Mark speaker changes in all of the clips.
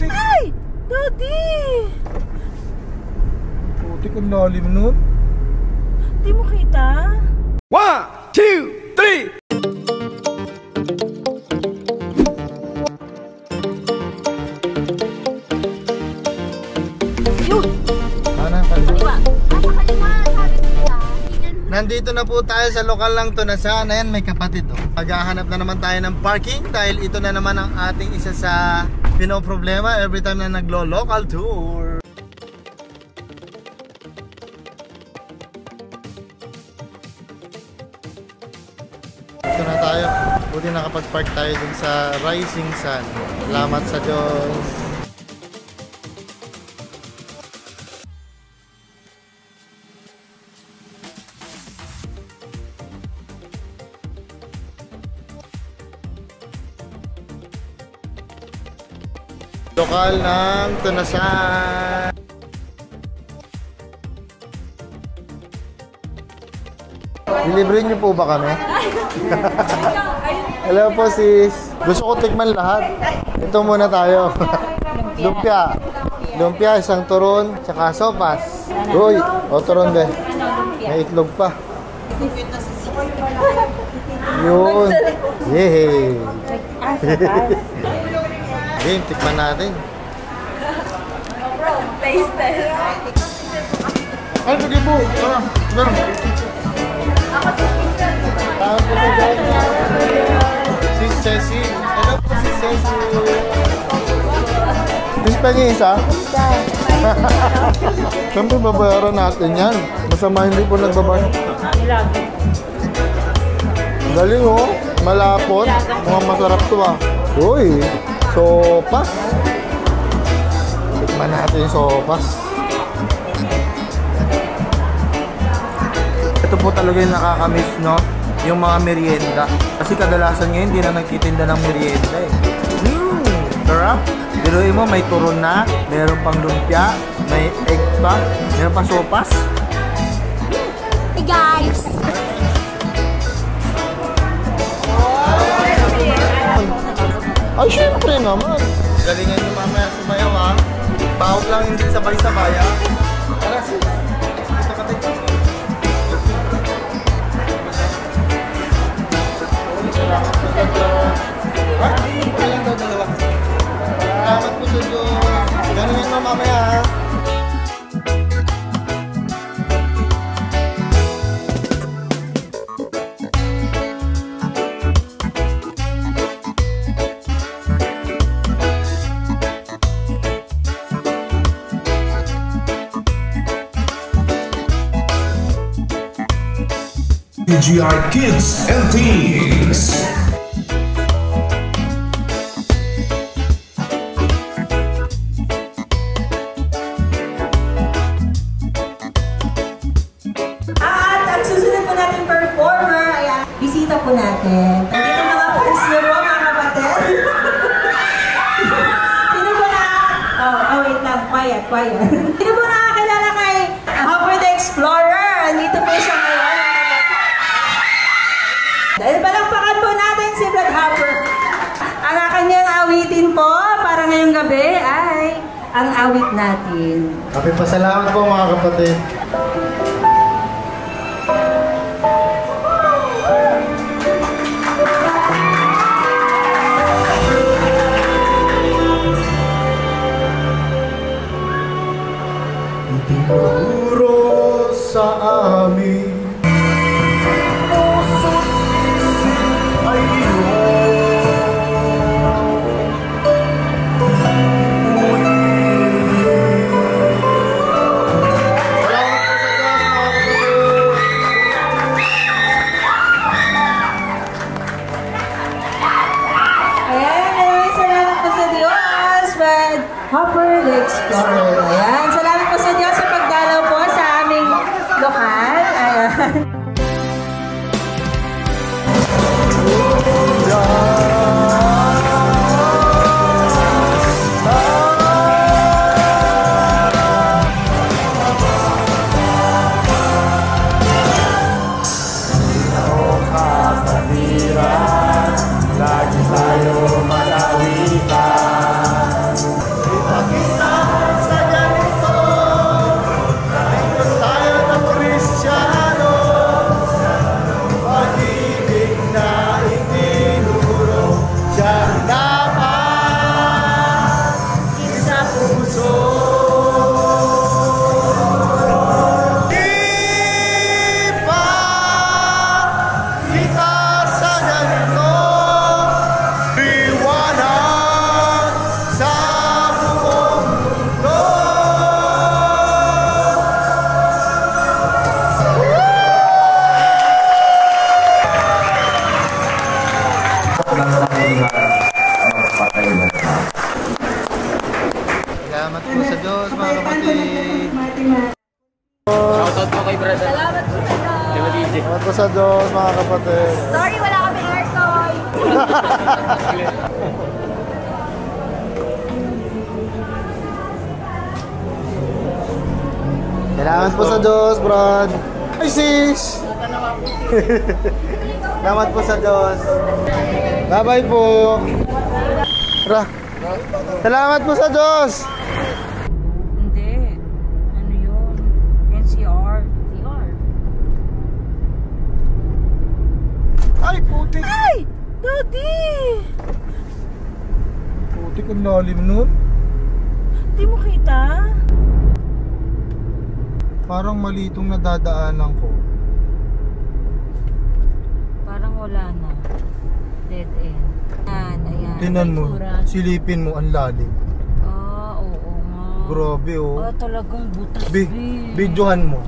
Speaker 1: putik.
Speaker 2: Ay! Daddy!
Speaker 1: Putik ang lalim nun.
Speaker 2: Di mo kita?
Speaker 3: 1, 2, 3.
Speaker 2: Yun!
Speaker 1: Ano, kaliwa?
Speaker 2: Nasa kaliwa, sabi ko siya.
Speaker 1: Nandito na po tayo sa lokal lang Tunasan. Ayan, may kapatid oh. Maghahanap na naman tayo ng parking dahil ito na naman ang ating isa sa pinoproblema every time na naglo-local tour. Ito na tayo. Buti nakapag-park tayo dun sa Rising Sun. Salamat sa Diyos. Lokal ng Tunasan. Dilibre niyo po ba kami? Hello po sis. Gusto ko tikman lahat. Ito muna tayo. Lumpia. Lumpia, isang turon, tsaka sopas. Uy, o turon be. May itlog pa. Yun. Yehey. Game, tikman natin.
Speaker 2: Taste test.
Speaker 1: Ay, sige po. Tara, tara. Tawag po sa dyan. Si Ceci. Hello po si Ceci. Tis pa niya isa? Siyempre babayaran natin yan. Masama hindi po nagbabayaran. Galing oh. Malapot. Mukhang masarap to ah. Uy. Sopas. Tikman natin yung sopas. Ito po talaga yung nakakamiss, no? Yung mga merienda. Kasi kadalasan ngayon hindi na nagtitinda ng merienda eh. Sarap. Biruin mo, may turon na, meron pang lumpia, may egg pa, meron pang sopas.
Speaker 2: Hey guys!
Speaker 1: Ay, syempre naman. Galingan nyo mamaya sumayaw ha. Bawag lang hindi sabay-sabay ha. Tara sis. Ito ka tayo. Ha? Kailan daw dalawa? Salamat po sa Diyos. Galingan mo mamaya ha.
Speaker 4: PGI Kids and Teens.
Speaker 5: At ang susunod po natin performer, ayan, bisita po natin. Nandito mga fans niyo po, mga kapatid. Sino po na... Oh, wait lang. Quiet. Sino po nakakilala kay Hopper the Explorer? Nandito po siya ngayon. Dahil palakpakan po natin si Brad Hopper. Ang kanyang awitin po para ngayong gabi ay ang awit natin.
Speaker 1: Happy pasalamat po mga kapatid. Itinuro sa amin puso't isip ay
Speaker 5: Hopper the Explorer. Ayan. Salamat po sa Diyos sa pagdalaw po sa aming lokal. Ayan.
Speaker 1: Lagi tayo malawitan. po sa Diyos, mga kapatid.
Speaker 2: Sorry, wala kami aircon.
Speaker 1: Salamat po sa Diyos, Brad. Ay, sis! Salamat po sa Diyos. Bye-bye po. Salamat po sa Diyos.
Speaker 2: Hindi. Ano yun? NCR. NCR.
Speaker 1: Ay, putik.
Speaker 2: Ay! Daddy!
Speaker 1: Putik, ang lalim nun.
Speaker 2: Di mo kita?
Speaker 1: Parang mali itong nadadaanan ko.
Speaker 2: Parang wala na. Dead end. Ayan.
Speaker 1: Tinan mo,
Speaker 2: Itsura.
Speaker 1: silipin mo, ang lalim.
Speaker 2: Oo nga.
Speaker 1: Grabe, oh.
Speaker 2: Talagang butas,
Speaker 1: Videohan mo.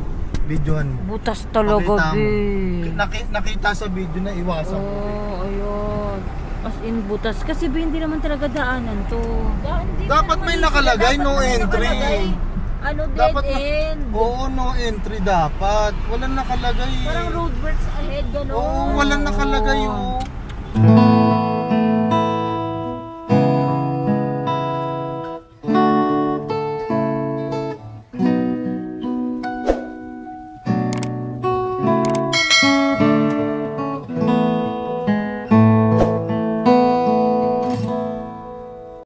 Speaker 1: Videohan mo.
Speaker 2: Butas talaga,
Speaker 1: Pakita mo.
Speaker 2: be.
Speaker 1: Nakita sa video na iwasan mo.
Speaker 2: Ayun. As in butas. Kasi hindi naman talaga daanan to.
Speaker 1: Dapat may nakalagay, no entry.
Speaker 2: Ano, dead
Speaker 1: Dapat
Speaker 2: end.
Speaker 1: Oo, no entry dapat. Walang nakalagay.
Speaker 2: Parang roadworks ahead, gano'n.
Speaker 1: Oo, walang nakalagay, oh.